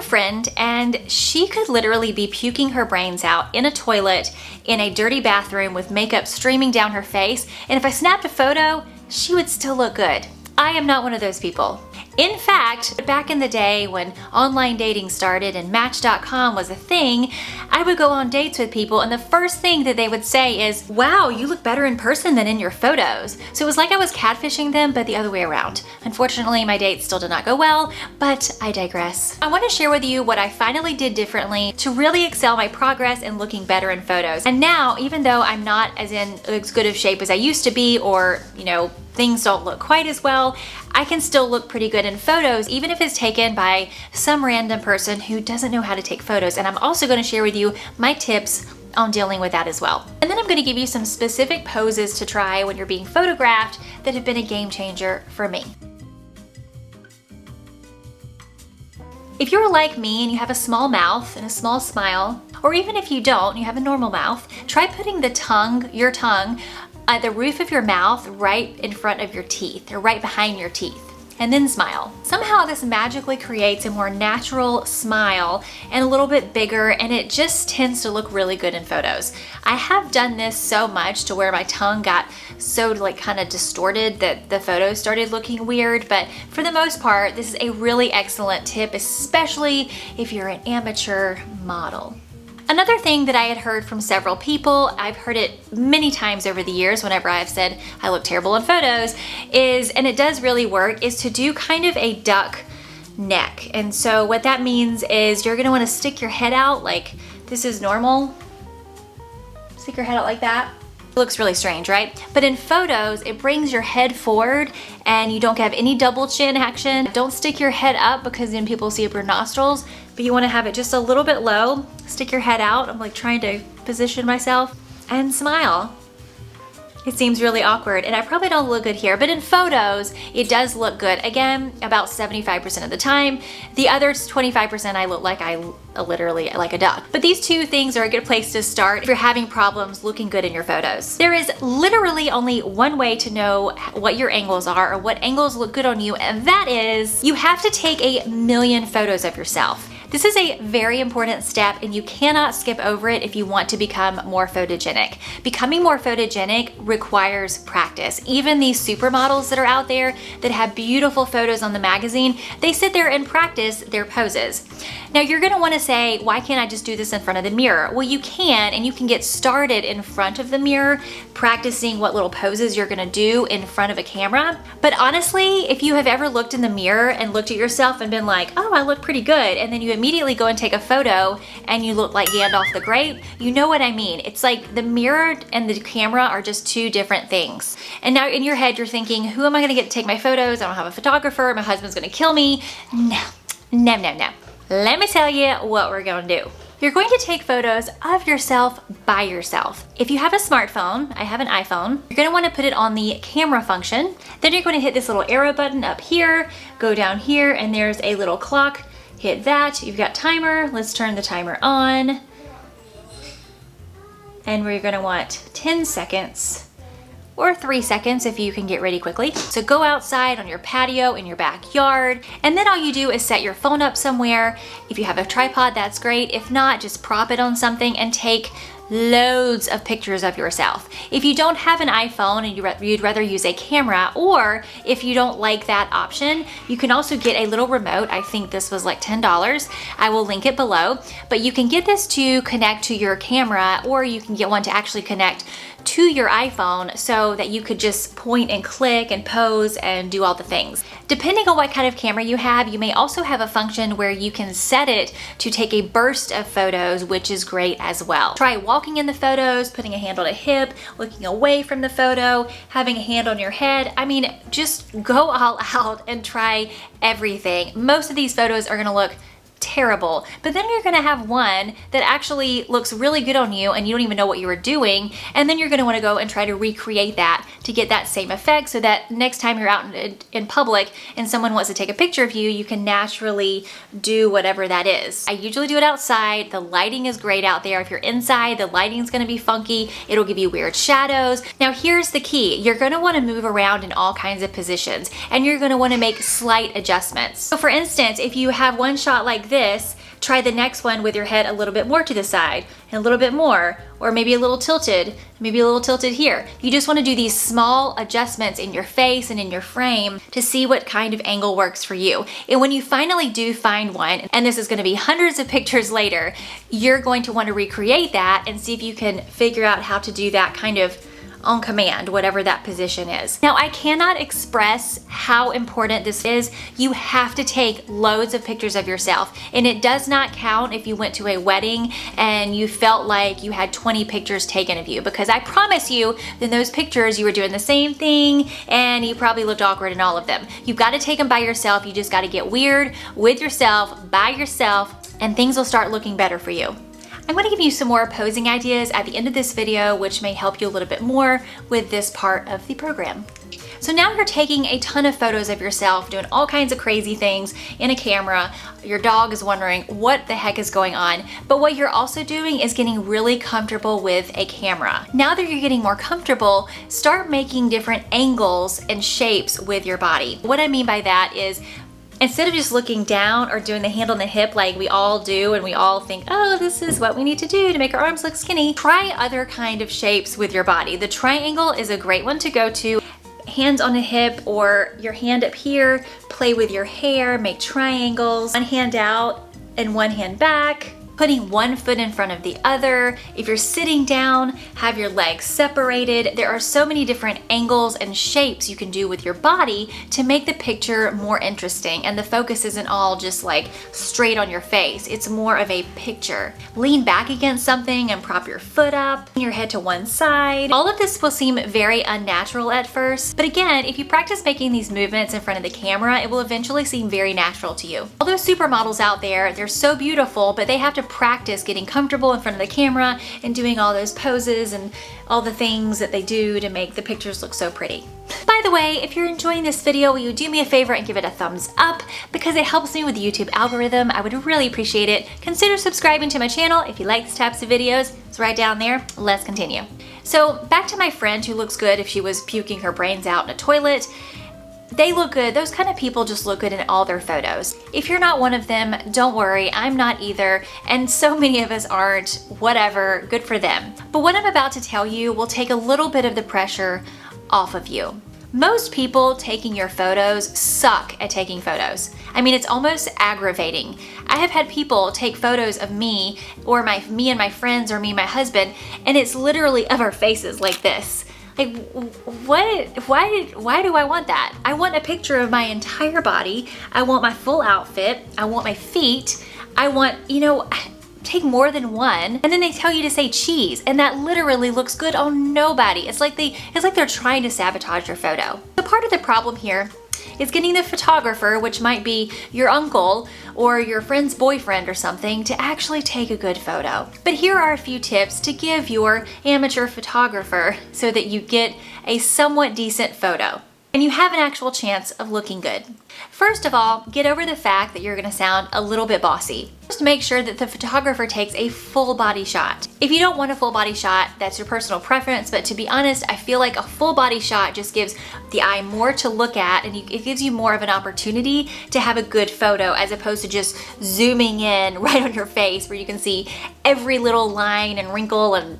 a friend and she could literally be puking her brains out in a toilet in a dirty bathroom with makeup streaming down her face, and if I snapped a photo, she would still look good. I am not one of those people. In fact, back in the day when online dating started and Match.com was a thing, I would go on dates with people and the first thing that they would say is, wow, you look better in person than in your photos. So it was like I was catfishing them, but the other way around. Unfortunately, my dates still did not go well, but I digress. I want to share with you what I finally did differently to really excel my progress in looking better in photos. And now, even though I'm not as good of shape as I used to be, or, things don't look quite as well, I can still look pretty good in photos, even if it's taken by some random person who doesn't know how to take photos. And I'm also going to share with you my tips on dealing with that as well. And then I'm going to give you some specific poses to try when you're being photographed that have been a game changer for me. If you're like me and you have a small mouth and a small smile, or even if you don't, you have a normal mouth, try putting your tongue at the roof of your mouth right in front of your teeth, or right behind your teeth, and then smile. Somehow this magically creates a more natural smile and a little bit bigger, and it just tends to look really good in photos. I have done this so much to where my tongue got so kind of distorted that the photos started looking weird, but for the most part, this is a really excellent tip, especially if you're an amateur model. Another thing that I had heard from several people, I've heard it many times over the years whenever I've said I look terrible in photos, and it does really work, is to do kind of a duck neck. And so what that means is you're gonna wanna stick your head out like this is normal. Stick your head out like that. It looks really strange, right? But in photos, it brings your head forward and you don't have any double chin action. Don't stick your head up because then people see up your nostrils, but you wanna have it just a little bit low. Stick your head out. I'm like trying to position myself and smile. It seems really awkward and I probably don't look good here, but in photos, it does look good. Again, about 75% of the time. The other 25% I look like literally like a duck. But these two things are a good place to start if you're having problems looking good in your photos. There is literally only one way to know what your angles are or what angles look good on you, and that is you have to take 1,000,000 photos of yourself. This is a very important step and you cannot skip over it if you want to become more photogenic. Becoming more photogenic requires practice. Even these supermodels that are out there that have beautiful photos on the magazine, they sit there and practice their poses. Now you're gonna wanna say, why can't I just do this in front of the mirror? Well, you can, and you can get started in front of the mirror, practicing what little poses you're gonna do in front of a camera. But honestly, if you have ever looked in the mirror and looked at yourself and been like, oh, I look pretty good, and then you immediately go and take a photo and you look like Gandalf the Great, you know what I mean. It's like the mirror and the camera are just two different things. And now in your head, you're thinking, who am I gonna get to take my photos? I don't have a photographer, my husband's gonna kill me. No, no, no, no. Let me tell you what we're gonna do. You're going to take photos of yourself by yourself. If you have a smartphone, I have an iPhone, you're gonna wanna put it on the camera function. Then you're gonna hit this little arrow button up here, go down here, and there's a little clock. Hit that, you've got timer. Let's turn the timer on. And we're gonna want 10 seconds. Or 3 seconds if you can get ready quickly. So go outside on your patio in your backyard, and then all you do is set your phone up somewhere. If you have a tripod, that's great. If not, just prop it on something and take loads of pictures of yourself. If you don't have an iPhone and you'd rather use a camera, or if you don't like that option, you can also get a little remote. I think this was like $10. I will link it below, but you can get this to connect to your camera, or you can get one to actually connect to your iPhone so that you could just point and click and pose and do all the things. Depending on what kind of camera you have, you may also have a function where you can set it to take a burst of photos, which is great as well. Try walking in the photos, putting a hand on a hip, looking away from the photo, having a hand on your head. I mean, just go all out and try everything. Most of these photos are gonna look terrible, but then you're gonna have one that actually looks really good on you and you don't even know what you were doing, and then you're gonna wanna go and try to recreate that to get that same effect, so that next time you're out in public and someone wants to take a picture of you, you can naturally do whatever that is. I usually do it outside. The lighting is great out there. If you're inside, the lighting's gonna be funky. It'll give you weird shadows. Now here's the key. You're gonna wanna move around in all kinds of positions, and you're gonna wanna make slight adjustments. So for instance, if you have one shot like this, try the next one with your head a little bit more to the side and a little bit more, or maybe a little tilted here. You just want to do these small adjustments in your face and in your frame to see what kind of angle works for you. And when you finally do find one, and this is going to be hundreds of pictures later, you're going to want to recreate that and see if you can figure out how to do that kind of on command, whatever that position is. Now, I cannot express how important this is. You have to take loads of pictures of yourself, and it does not count if you went to a wedding and you felt like you had 20 pictures taken of you, because I promise you, in those pictures, you were doing the same thing and you probably looked awkward in all of them. You've got to take them by yourself. You just got to get weird with yourself, by yourself, and things will start looking better for you. I'm going to give you some more posing ideas at the end of this video, which may help you a little bit more with this part of the program. So now you're taking a ton of photos of yourself doing all kinds of crazy things in a camera. Your dog is wondering what the heck is going on. But what you're also doing is getting really comfortable with a camera. Now that you're getting more comfortable, start making different angles and shapes with your body. What I mean by that is, instead of just looking down or doing the hand on the hip like we all do and we all think, oh, this is what we need to do to make our arms look skinny, try other kind of shapes with your body. The triangle is a great one to go to. Hands on a hip or your hand up here, play with your hair, make triangles, one hand out and one hand back. Putting one foot in front of the other. If you're sitting down, have your legs separated. There are so many different angles and shapes you can do with your body to make the picture more interesting, and the focus isn't all just like straight on your face. It's more of a picture. Lean back against something and prop your foot up, your head to one side. All of this will seem very unnatural at first, but again, if you practice making these movements in front of the camera, it will eventually seem very natural to you. All those supermodels out there, they're so beautiful, but they have to practice getting comfortable in front of the camera and doing all those poses and all the things that they do to make the pictures look so pretty. By the way, if you're enjoying this video, will you do me a favor and give it a thumbs up, because it helps me with the YouTube algorithm. I would really appreciate it. Consider subscribing to my channel if you like these types of videos. It's right down there. Let's continue. So back to my friend who looks good if she was puking her brains out in a toilet. They look good. Those kind of people just look good in all their photos. If you're not one of them, don't worry, I'm not either, and so many of us aren't. Whatever, good for them. But what I'm about to tell you will take a little bit of the pressure off of you. Most people taking your photos suck at taking photos. I mean, it's almost aggravating. I have had people take photos of me or me and my friends or me and my husband, and it's literally of our faces like this. Like, why do I want that? I want a picture of my entire body. I want my full outfit. I want my feet. I want, take more than one. And then they tell you to say cheese, and that literally looks good on nobody. It's like they're trying to sabotage your photo. So part of the problem here is getting the photographer, which might be your uncle or your friend's boyfriend or something, to actually take a good photo. But here are a few tips to give your amateur photographer so that you get a somewhat decent photo and you have an actual chance of looking good. First of all, get over the fact that you're gonna sound a little bit bossy. Just make sure that the photographer takes a full body shot. If you don't want a full body shot, that's your personal preference, but to be honest, I feel like a full body shot just gives the eye more to look at, and it gives you more of an opportunity to have a good photo as opposed to just zooming in right on your face where you can see every little line and wrinkle and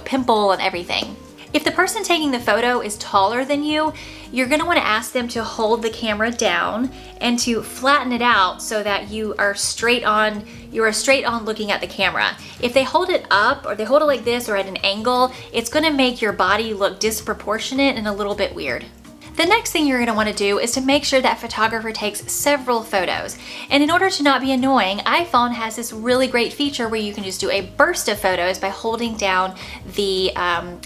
pimple and everything. If the person taking the photo is taller than you, you're gonna wanna ask them to hold the camera down and to flatten it out so that you are straight on looking at the camera. If they hold it up or they hold it like this or at an angle, it's gonna make your body look disproportionate and a little bit weird. The next thing you're going to want to do is to make sure that photographer takes several photos. And in order to not be annoying, iPhone has this really great feature where you can just do a burst of photos by holding down the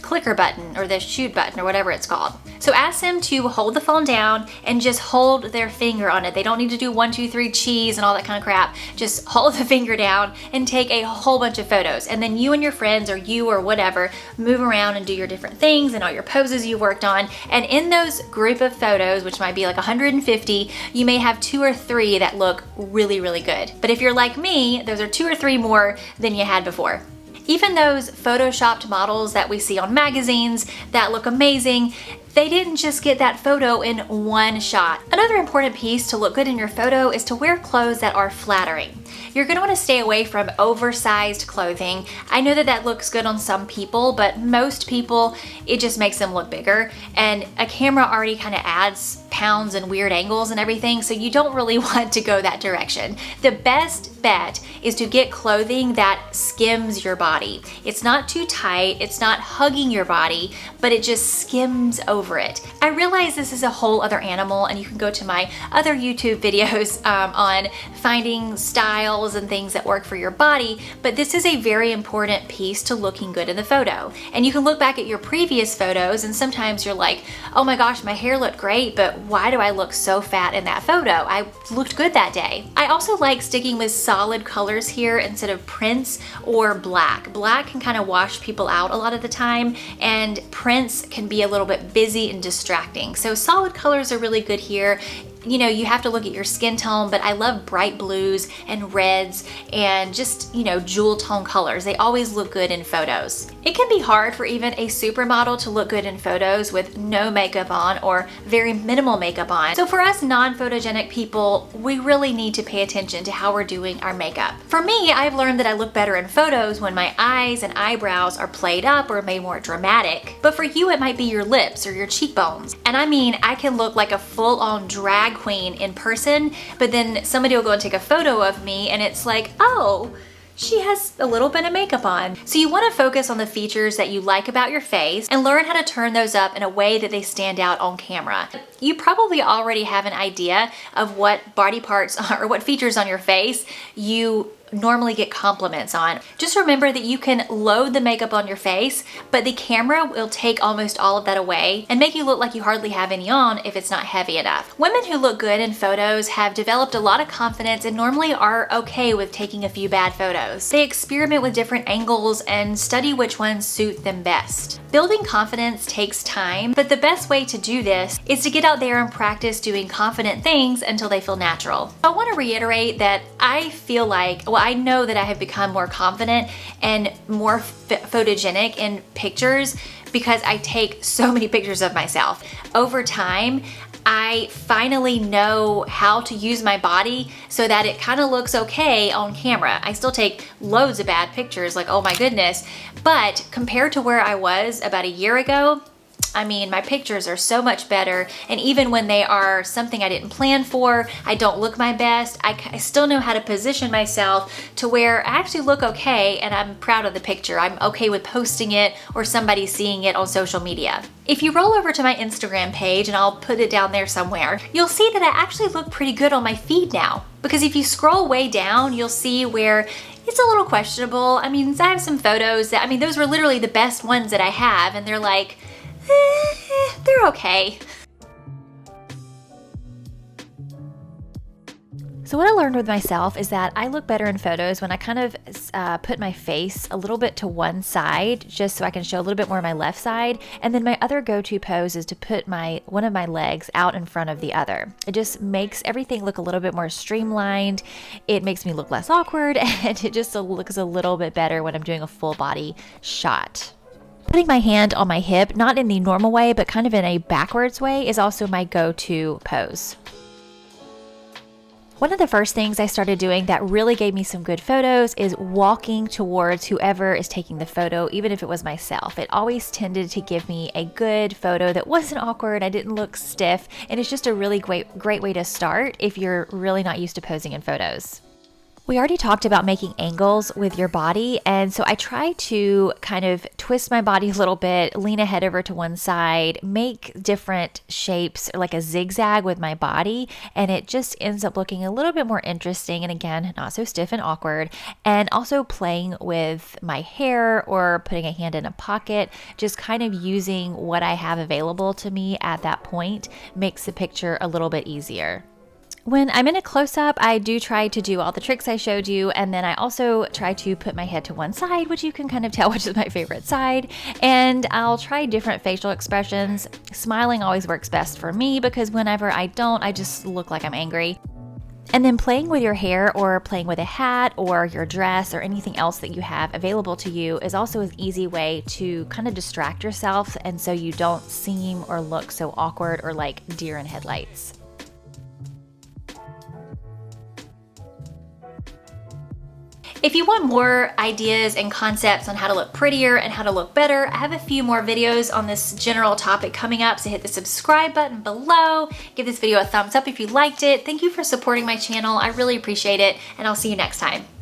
clicker button or the shoot button or whatever it's called. So ask them to hold the phone down and just hold their finger on it. They don't need to do 1, 2, 3 cheese and all that kind of crap. Just hold the finger down and take a whole bunch of photos. And then you and your friends or you or whatever move around and do your different things and all your poses you worked on. And in those group of photos, which might be like 150, you may have 2 or 3 that look really, really good. But if you're like me, those are 2 or 3 more than you had before. Even those photoshopped models that we see on magazines that look amazing, They didn't just get that photo in one shot. Another important piece to look good in your photo is to wear clothes that are flattering. You're gonna wanna stay away from oversized clothing. I know that that looks good on some people, but most people, it just makes them look bigger. And a camera already kind of adds pounds and weird angles and everything, so you don't really want to go that direction. The best bet is to get clothing that skims your body. It's not too tight, it's not hugging your body, but it just skims over it. I realize this is a whole other animal, and you can go to my other YouTube videos on finding styles and things that work for your body, but this is a very important piece to looking good in the photo. And you can look back at your previous photos, and sometimes you're like, oh my gosh, my hair looked great, but why do I look so fat in that photo? I looked good that day. I also like sticking with solid colors here instead of prints or black. Black can kind of wash people out a lot of the time, and prints can be a little bit busy and distracting. So solid colors are really good here. You know, you have to look at your skin tone, but I love bright blues and reds and just, you know, jewel tone colors. They always look good in photos. It can be hard for even a supermodel to look good in photos with no makeup on or very minimal makeup on. So for us non-photogenic people, we really need to pay attention to how we're doing our makeup. For me, I've learned that I look better in photos when my eyes and eyebrows are played up or made more dramatic. But for you, it might be your lips or your cheekbones. And I mean, I can look like a full-on drag queen in person, but then somebody will go and take a photo of me and it's like, oh, she has a little bit of makeup on. So you want to focus on the features that you like about your face and learn how to turn those up in a way that they stand out on camera. You probably already have an idea of what body parts or what features on your face you normally get compliments on. Just remember that you can load the makeup on your face, but the camera will take almost all of that away and make you look like you hardly have any on if it's not heavy enough. Women who look good in photos have developed a lot of confidence and normally are okay with taking a few bad photos. They experiment with different angles and study which ones suit them best. Building confidence takes time, but the best way to do this is to get out there and practice doing confident things until they feel natural. I want to reiterate that I feel like, well, I know that I have become more confident and more photogenic in pictures because I take so many pictures of myself. Over time, I finally know how to use my body so that it kind of looks okay on camera. I still take loads of bad pictures, like, oh my goodness, but compared to where I was about a year ago, I mean, my pictures are so much better, and even when they are something I didn't plan for, I don't look my best, I still know how to position myself to where I actually look okay and I'm proud of the picture. I'm okay with posting it or somebody seeing it on social media. If you roll over to my Instagram page, and I'll put it down there somewhere, you'll see that I actually look pretty good on my feed now. Because if you scroll way down, you'll see where it's a little questionable. I mean, I have some photos that, I mean, those were literally the best ones that I have, and they're like, they're okay. So what I learned with myself is that I look better in photos when I kind of put my face a little bit to one side, just so I can show a little bit more of my left side. And then my other go-to pose is to put one of my legs out in front of the other. It just makes everything look a little bit more streamlined. It makes me look less awkward, and it just looks a little bit better when I'm doing a full body shot. Putting my hand on my hip, not in the normal way, but kind of in a backwards way, is also my go-to pose. One of the first things I started doing that really gave me some good photos is walking towards whoever is taking the photo, even if it was myself. It always tended to give me a good photo that wasn't awkward, I didn't look stiff, and it's just a really great way to start if you're really not used to posing in photos. We already talked about making angles with your body, and so I try to kind of twist my body a little bit, lean a head over to one side, make different shapes like a zigzag with my body, and it just ends up looking a little bit more interesting, and again, not so stiff and awkward. And also playing with my hair or putting a hand in a pocket, just kind of using what I have available to me at that point makes the picture a little bit easier. When I'm in a close-up, I do try to do all the tricks I showed you, and then I also try to put my head to one side, which you can kind of tell which is my favorite side, and I'll try different facial expressions. Smiling always works best for me because whenever I don't, I just look like I'm angry. And then playing with your hair or playing with a hat or your dress or anything else that you have available to you is also an easy way to kind of distract yourself, and so you don't seem or look so awkward or like deer in headlights. If you want more ideas and concepts on how to look prettier and how to look better, I have a few more videos on this general topic coming up, so hit the subscribe button below. Give this video a thumbs up if you liked it. Thank you for supporting my channel. I really appreciate it, and I'll see you next time.